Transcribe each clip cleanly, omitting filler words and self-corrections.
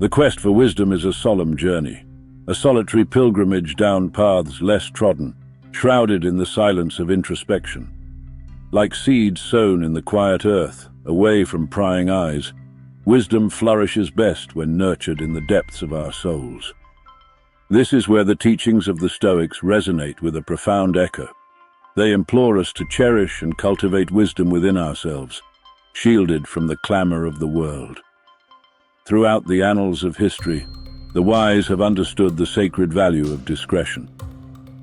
The quest for wisdom is a solemn journey, a solitary pilgrimage down paths less trodden, shrouded in the silence of introspection. Like seeds sown in the quiet earth, away from prying eyes, wisdom flourishes best when nurtured in the depths of our souls. This is where the teachings of the Stoics resonate with a profound echo. They implore us to cherish and cultivate wisdom within ourselves, shielded from the clamor of the world. Throughout the annals of history, the wise have understood the sacred value of discretion.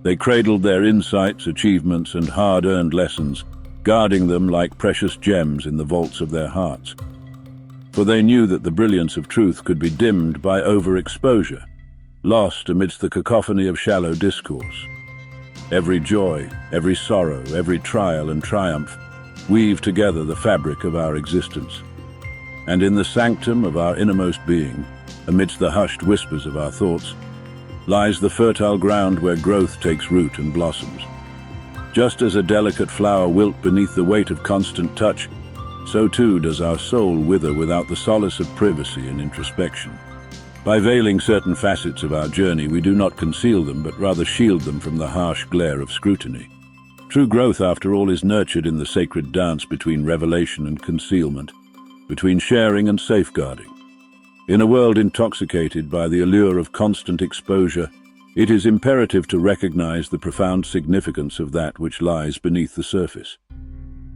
They cradled their insights, achievements, and hard-earned lessons, guarding them like precious gems in the vaults of their hearts. For they knew that the brilliance of truth could be dimmed by overexposure, lost amidst the cacophony of shallow discourse. Every joy, every sorrow, every trial and triumph weave together the fabric of our existence. And in the sanctum of our innermost being, amidst the hushed whispers of our thoughts, lies the fertile ground where growth takes root and blossoms. Just as a delicate flower wilt beneath the weight of constant touch, so too does our soul wither without the solace of privacy and introspection. By veiling certain facets of our journey, we do not conceal them, but rather shield them from the harsh glare of scrutiny. True growth, after all, is nurtured in the sacred dance between revelation and concealment, between sharing and safeguarding. In a world intoxicated by the allure of constant exposure, it is imperative to recognize the profound significance of that which lies beneath the surface.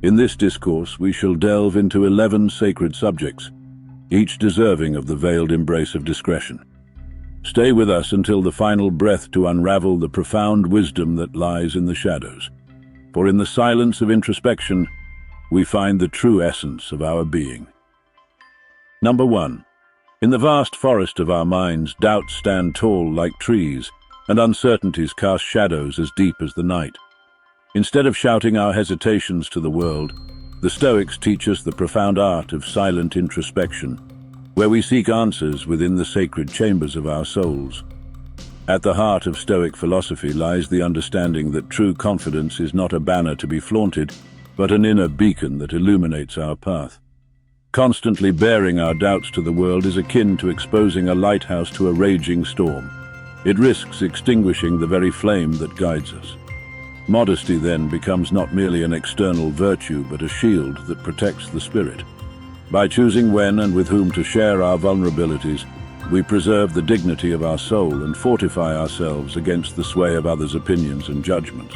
In this discourse, we shall delve into 11 sacred subjects, each deserving of the veiled embrace of discretion. Stay with us until the final breath to unravel the profound wisdom that lies in the shadows. For in the silence of introspection, we find the true essence of our being. Number 1. In the vast forest of our minds, doubts stand tall like trees, and uncertainties cast shadows as deep as the night. Instead of shouting our hesitations to the world, the Stoics teach us the profound art of silent introspection, where we seek answers within the sacred chambers of our souls. At the heart of Stoic philosophy lies the understanding that true confidence is not a banner to be flaunted, but an inner beacon that illuminates our path. Constantly bearing our doubts to the world is akin to exposing a lighthouse to a raging storm. It risks extinguishing the very flame that guides us. Modesty then becomes not merely an external virtue, but a shield that protects the spirit. By choosing when and with whom to share our vulnerabilities, we preserve the dignity of our soul and fortify ourselves against the sway of others' opinions and judgments.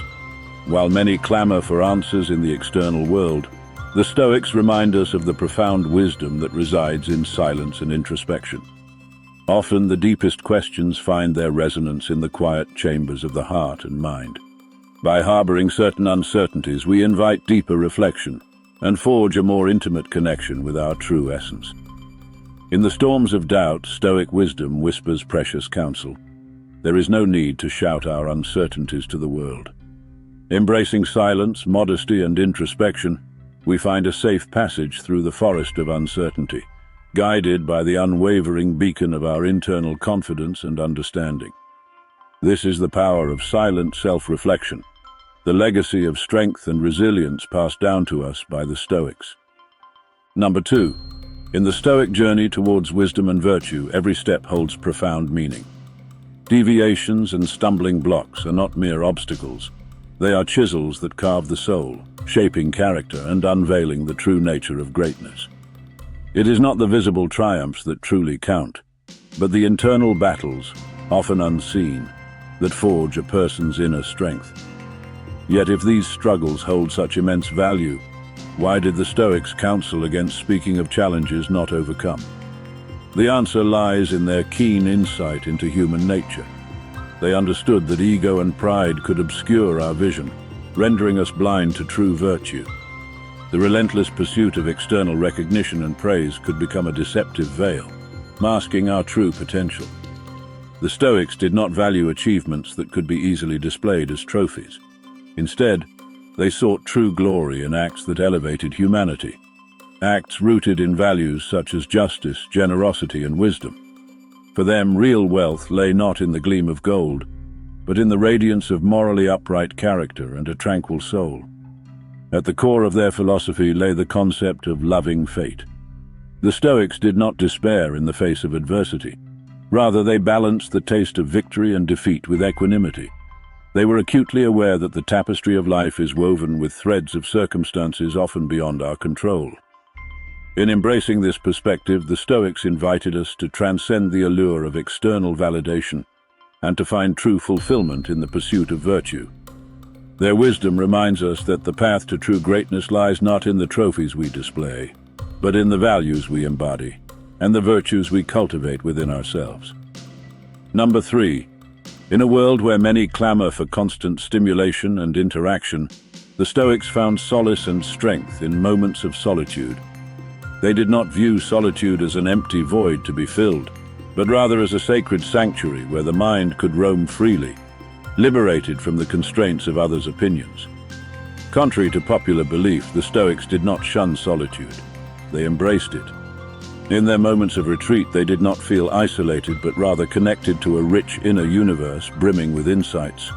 While many clamor for answers in the external world, the Stoics remind us of the profound wisdom that resides in silence and introspection. Often the deepest questions find their resonance in the quiet chambers of the heart and mind. By harboring certain uncertainties, we invite deeper reflection and forge a more intimate connection with our true essence. In the storms of doubt, Stoic wisdom whispers precious counsel. There is no need to shout our uncertainties to the world. Embracing silence, modesty, and introspection, we find a safe passage through the forest of uncertainty, guided by the unwavering beacon of our internal confidence and understanding. This is the power of silent self-reflection, the legacy of strength and resilience passed down to us by the Stoics. Number 2. In the Stoic journey towards wisdom and virtue, every step holds profound meaning. Deviations and stumbling blocks are not mere obstacles. They are chisels that carve the soul, shaping character and unveiling the true nature of greatness. It is not the visible triumphs that truly count, but the internal battles, often unseen, that forge a person's inner strength. Yet if these struggles hold such immense value, why did the Stoics counsel against speaking of challenges not overcome? The answer lies in their keen insight into human nature. They understood that ego and pride could obscure our vision, rendering us blind to true virtue. The relentless pursuit of external recognition and praise could become a deceptive veil, masking our true potential. The Stoics did not value achievements that could be easily displayed as trophies. Instead, they sought true glory in acts that elevated humanity, acts rooted in values such as justice, generosity, and wisdom. For them, real wealth lay not in the gleam of gold, but in the radiance of morally upright character and a tranquil soul. At the core of their philosophy lay the concept of loving fate. The Stoics did not despair in the face of adversity. Rather, they balanced the taste of victory and defeat with equanimity. They were acutely aware that the tapestry of life is woven with threads of circumstances often beyond our control. In embracing this perspective, the Stoics invited us to transcend the allure of external validation and to find true fulfillment in the pursuit of virtue. Their wisdom reminds us that the path to true greatness lies not in the trophies we display, but in the values we embody and the virtues we cultivate within ourselves. Number 3. In a world where many clamor for constant stimulation and interaction, the Stoics found solace and strength in moments of solitude. They did not view solitude as an empty void to be filled, but rather as a sacred sanctuary where the mind could roam freely, liberated from the constraints of others' opinions. Contrary to popular belief, the Stoics did not shun solitude. They embraced it. In their moments of retreat, they did not feel isolated, but rather connected to a rich inner universe brimming with insights.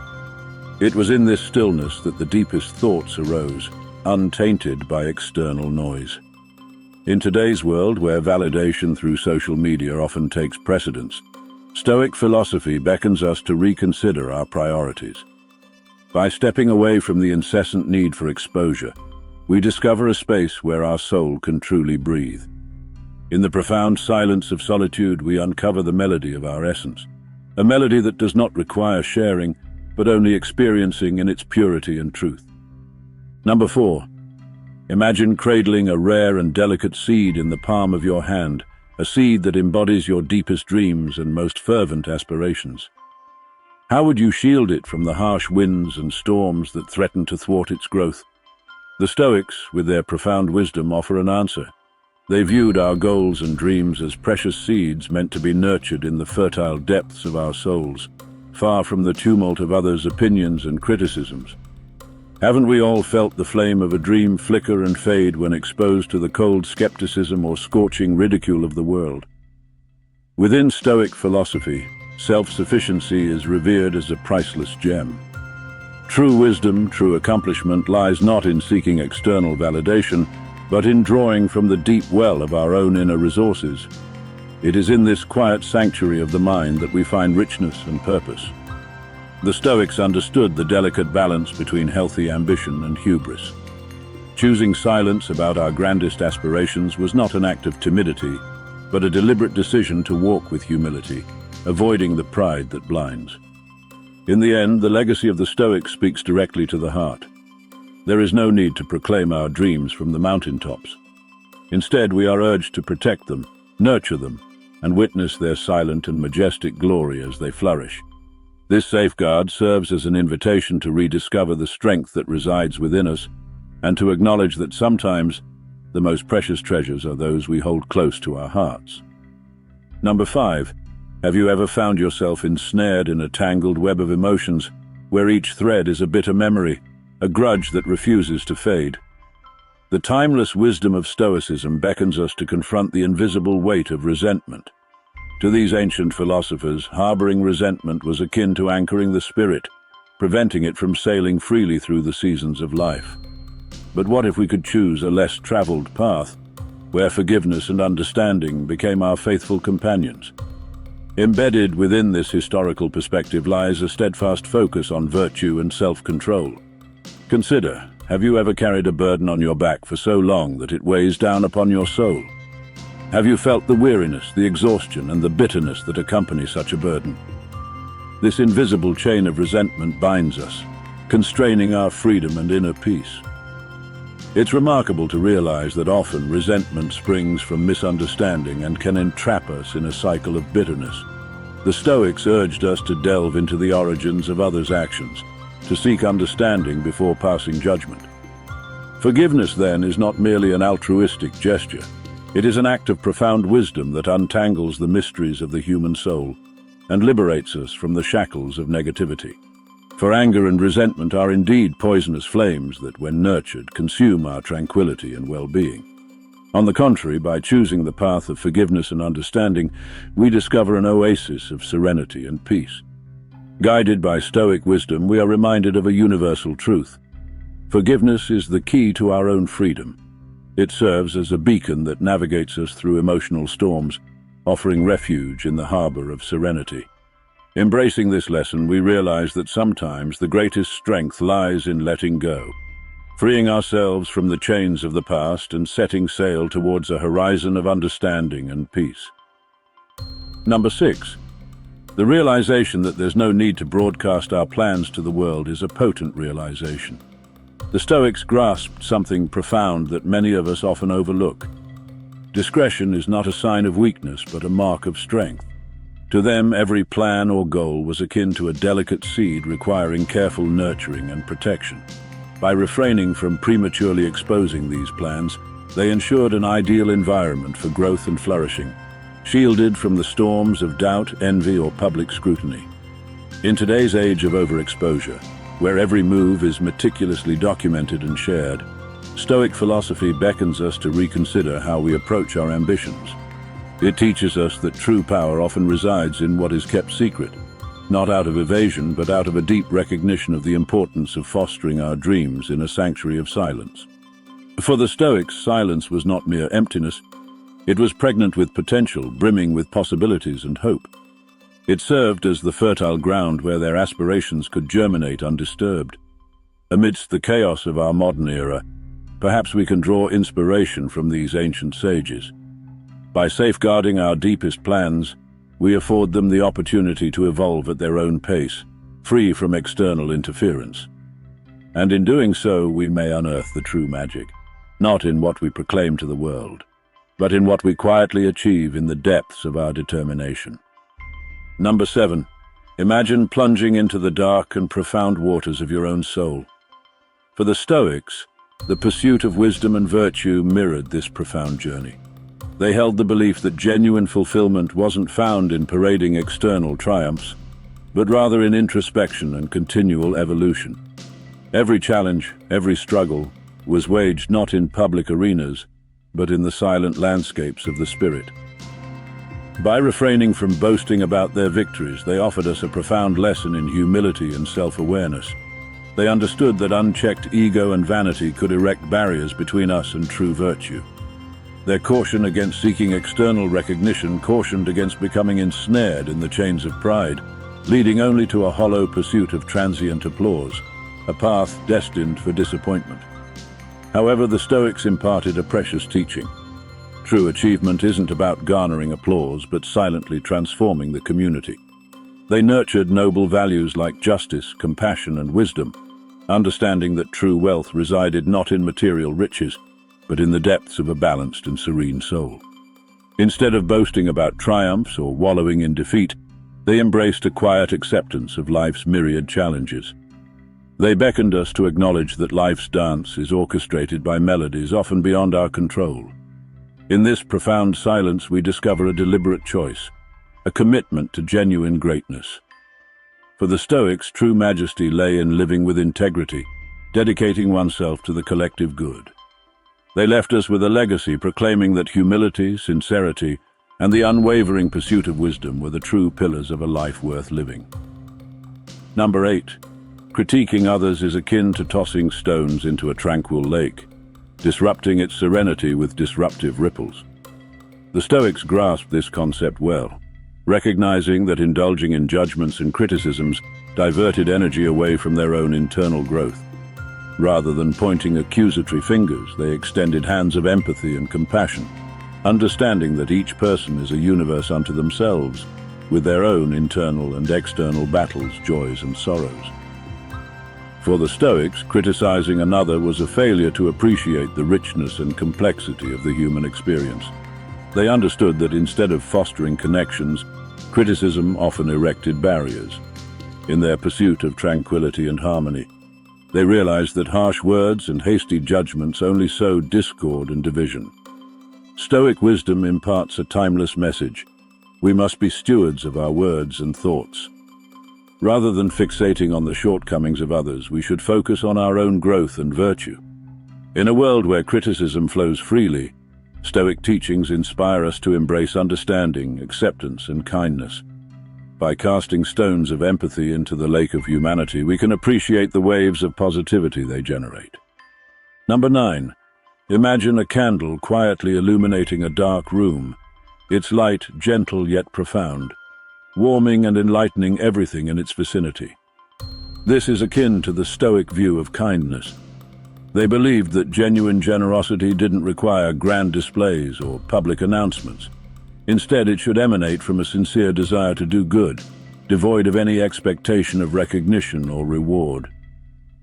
It was in this stillness that the deepest thoughts arose, untainted by external noise. In today's world, where validation through social media often takes precedence, Stoic philosophy beckons us to reconsider our priorities. By stepping away from the incessant need for exposure, we discover a space where our soul can truly breathe. In the profound silence of solitude, we uncover the melody of our essence, a melody that does not require sharing, but only experiencing in its purity and truth. Number 4. Imagine cradling a rare and delicate seed in the palm of your hand, a seed that embodies your deepest dreams and most fervent aspirations. How would you shield it from the harsh winds and storms that threaten to thwart its growth? The Stoics, with their profound wisdom, offer an answer. They viewed our goals and dreams as precious seeds meant to be nurtured in the fertile depths of our souls, far from the tumult of others' opinions and criticisms. Haven't we all felt the flame of a dream flicker and fade when exposed to the cold skepticism or scorching ridicule of the world? Within Stoic philosophy, self-sufficiency is revered as a priceless gem. True wisdom, true accomplishment lies not in seeking external validation, but in drawing from the deep well of our own inner resources. It is in this quiet sanctuary of the mind that we find richness and purpose. The Stoics understood the delicate balance between healthy ambition and hubris. Choosing silence about our grandest aspirations was not an act of timidity, but a deliberate decision to walk with humility, avoiding the pride that blinds. In the end, the legacy of the Stoics speaks directly to the heart. There is no need to proclaim our dreams from the mountaintops. Instead, we are urged to protect them, nurture them, and witness their silent and majestic glory as they flourish. This safeguard serves as an invitation to rediscover the strength that resides within us and to acknowledge that sometimes the most precious treasures are those we hold close to our hearts. Number 5. Have you ever found yourself ensnared in a tangled web of emotions where each thread is a bitter memory, a grudge that refuses to fade? The timeless wisdom of Stoicism beckons us to confront the invisible weight of resentment. To these ancient philosophers, harboring resentment was akin to anchoring the spirit, preventing it from sailing freely through the seasons of life. But what if we could choose a less traveled path, where forgiveness and understanding became our faithful companions? Embedded within this historical perspective lies a steadfast focus on virtue and self-control. Consider, have you ever carried a burden on your back for so long that it weighs down upon your soul? Have you felt the weariness, the exhaustion, and the bitterness that accompany such a burden? This invisible chain of resentment binds us, constraining our freedom and inner peace. It's remarkable to realize that often resentment springs from misunderstanding and can entrap us in a cycle of bitterness. The Stoics urged us to delve into the origins of others' actions, to seek understanding before passing judgment. Forgiveness, then, is not merely an altruistic gesture. It is an act of profound wisdom that untangles the mysteries of the human soul and liberates us from the shackles of negativity. For anger and resentment are indeed poisonous flames that, when nurtured, consume our tranquility and well-being. On the contrary, by choosing the path of forgiveness and understanding, we discover an oasis of serenity and peace. Guided by Stoic wisdom, we are reminded of a universal truth. Forgiveness is the key to our own freedom. It serves as a beacon that navigates us through emotional storms, offering refuge in the harbor of serenity. Embracing this lesson, we realize that sometimes the greatest strength lies in letting go, freeing ourselves from the chains of the past and setting sail towards a horizon of understanding and peace. Number 6. The realization that there's no need to broadcast our plans to the world is a potent realization. The Stoics grasped something profound that many of us often overlook. Discretion is not a sign of weakness, but a mark of strength. To them, every plan or goal was akin to a delicate seed requiring careful nurturing and protection. By refraining from prematurely exposing these plans, they ensured an ideal environment for growth and flourishing, shielded from the storms of doubt, envy, or public scrutiny. In today's age of overexposure, where every move is meticulously documented and shared, Stoic philosophy beckons us to reconsider how we approach our ambitions. It teaches us that true power often resides in what is kept secret, not out of evasion, but out of a deep recognition of the importance of fostering our dreams in a sanctuary of silence. For the Stoics, silence was not mere emptiness. It was pregnant with potential, brimming with possibilities and hope. It served as the fertile ground where their aspirations could germinate undisturbed. Amidst the chaos of our modern era, perhaps we can draw inspiration from these ancient sages. By safeguarding our deepest plans, we afford them the opportunity to evolve at their own pace, free from external interference. And in doing so, we may unearth the true magic, not in what we proclaim to the world, but in what we quietly achieve in the depths of our determination. Number 7. Imagine plunging into the dark and profound waters of your own soul. For the Stoics, the pursuit of wisdom and virtue mirrored this profound journey. They held the belief that genuine fulfillment wasn't found in parading external triumphs, but rather in introspection and continual evolution. Every challenge, every struggle, was waged not in public arenas, but in the silent landscapes of the spirit. By refraining from boasting about their victories, they offered us a profound lesson in humility and self-awareness. They understood that unchecked ego and vanity could erect barriers between us and true virtue. Their caution against seeking external recognition cautioned against becoming ensnared in the chains of pride, leading only to a hollow pursuit of transient applause, a path destined for disappointment. However, the Stoics imparted a precious teaching. True achievement isn't about garnering applause, but silently transforming the community. They nurtured noble values like justice, compassion, and wisdom, understanding that true wealth resided not in material riches, but in the depths of a balanced and serene soul. Instead of boasting about triumphs or wallowing in defeat, they embraced a quiet acceptance of life's myriad challenges. They beckoned us to acknowledge that life's dance is orchestrated by melodies often beyond our control. In this profound silence, we discover a deliberate choice, a commitment to genuine greatness. For the Stoics, true majesty lay in living with integrity, dedicating oneself to the collective good. They left us with a legacy proclaiming that humility, sincerity, and the unwavering pursuit of wisdom were the true pillars of a life worth living. Number 8. Critiquing others is akin to tossing stones into a tranquil lake, disrupting its serenity with disruptive ripples. The Stoics grasped this concept well, recognizing that indulging in judgments and criticisms diverted energy away from their own internal growth. Rather than pointing accusatory fingers, they extended hands of empathy and compassion, understanding that each person is a universe unto themselves, with their own internal and external battles, joys, and sorrows. For the Stoics, criticizing another was a failure to appreciate the richness and complexity of the human experience. They understood that instead of fostering connections, criticism often erected barriers. In their pursuit of tranquility and harmony, they realized that harsh words and hasty judgments only sow discord and division. Stoic wisdom imparts a timeless message. We must be stewards of our words and thoughts. Rather than fixating on the shortcomings of others, we should focus on our own growth and virtue. In a world where criticism flows freely, Stoic teachings inspire us to embrace understanding, acceptance, and kindness. By casting stones of empathy into the lake of humanity, we can appreciate the waves of positivity they generate. Number 9. Imagine a candle quietly illuminating a dark room, its light gentle yet profound, warming and enlightening everything in its vicinity. This is akin to the Stoic view of kindness. They believed that genuine generosity didn't require grand displays or public announcements. Instead, it should emanate from a sincere desire to do good, devoid of any expectation of recognition or reward.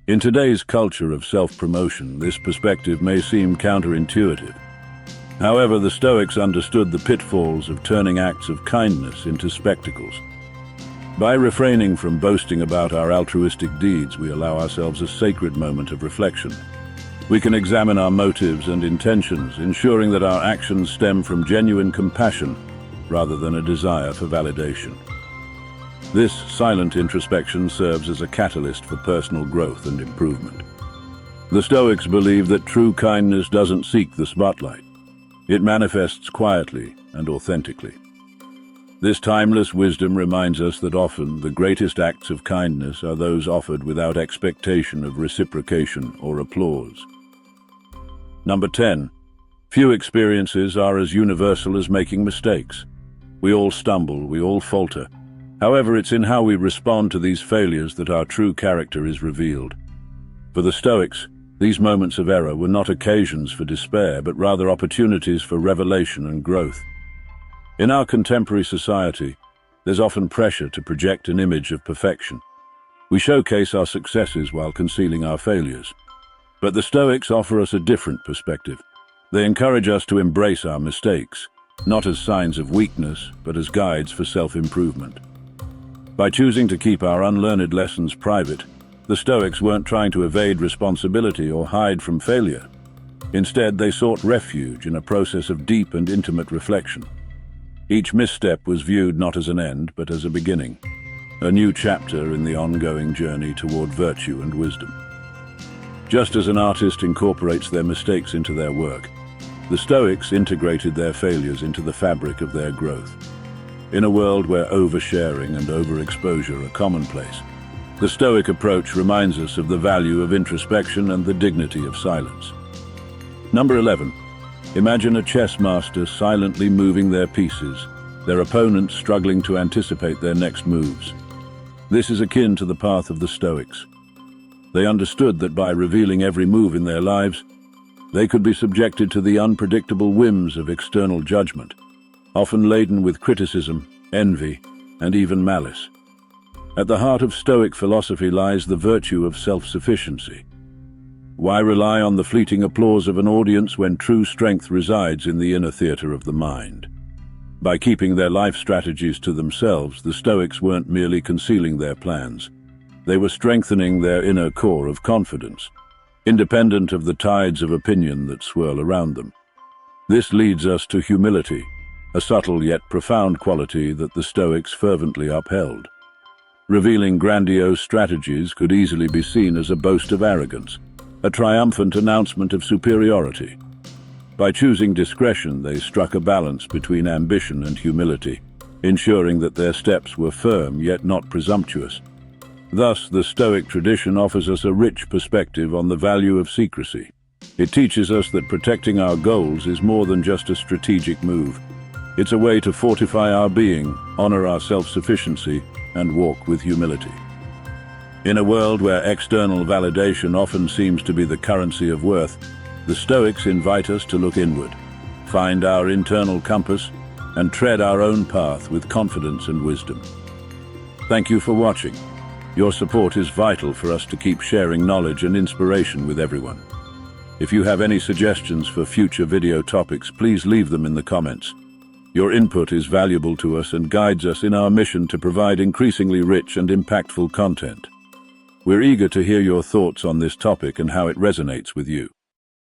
In today's culture of self-promotion, this perspective may seem counterintuitive. However, the Stoics understood the pitfalls of turning acts of kindness into spectacles. By refraining from boasting about our altruistic deeds, we allow ourselves a sacred moment of reflection. We can examine our motives and intentions, ensuring that our actions stem from genuine compassion rather than a desire for validation. This silent introspection serves as a catalyst for personal growth and improvement. The Stoics believe that true kindness doesn't seek the spotlight. It manifests quietly and authentically. This timeless wisdom reminds us that often the greatest acts of kindness are those offered without expectation of reciprocation or applause. Number 10. Few experiences are as universal as making mistakes. We all stumble, we all falter. However, it's in how we respond to these failures that our true character is revealed. For the Stoics, these moments of error were not occasions for despair, but rather opportunities for revelation and growth. In our contemporary society, there's often pressure to project an image of perfection. We showcase our successes while concealing our failures. But the Stoics offer us a different perspective. They encourage us to embrace our mistakes, not as signs of weakness, but as guides for self-improvement. By choosing to keep our unlearned lessons private, the Stoics weren't trying to evade responsibility or hide from failure. Instead, they sought refuge in a process of deep and intimate reflection. Each misstep was viewed not as an end, but as a beginning, a new chapter in the ongoing journey toward virtue and wisdom. Just as an artist incorporates their mistakes into their work, the Stoics integrated their failures into the fabric of their growth. In a world where oversharing and overexposure are commonplace, the Stoic approach reminds us of the value of introspection and the dignity of silence. Number 11. Imagine a chess master silently moving their pieces, their opponents struggling to anticipate their next moves. This is akin to the path of the Stoics. They understood that by revealing every move in their lives, they could be subjected to the unpredictable whims of external judgment, often laden with criticism, envy, and even malice. At the heart of Stoic philosophy lies the virtue of self-sufficiency. Why rely on the fleeting applause of an audience when true strength resides in the inner theater of the mind? By keeping their life strategies to themselves, the Stoics weren't merely concealing their plans. They were strengthening their inner core of confidence, independent of the tides of opinion that swirl around them. This leads us to humility, a subtle yet profound quality that the Stoics fervently upheld. Revealing grandiose strategies could easily be seen as a boast of arrogance, a triumphant announcement of superiority. By choosing discretion, they struck a balance between ambition and humility, ensuring that their steps were firm yet not presumptuous. Thus, the Stoic tradition offers us a rich perspective on the value of secrecy. It teaches us that protecting our goals is more than just a strategic move. It's a way to fortify our being, honor our self-sufficiency, and walk with humility. In a world where external validation often seems to be the currency of worth, the Stoics invite us to look inward, find our internal compass, and tread our own path with confidence and wisdom. Thank you for watching. Your support is vital for us to keep sharing knowledge and inspiration with everyone. If you have any suggestions for future video topics, please leave them in the comments. Your input is valuable to us and guides us in our mission to provide increasingly rich and impactful content. We're eager to hear your thoughts on this topic and how it resonates with you.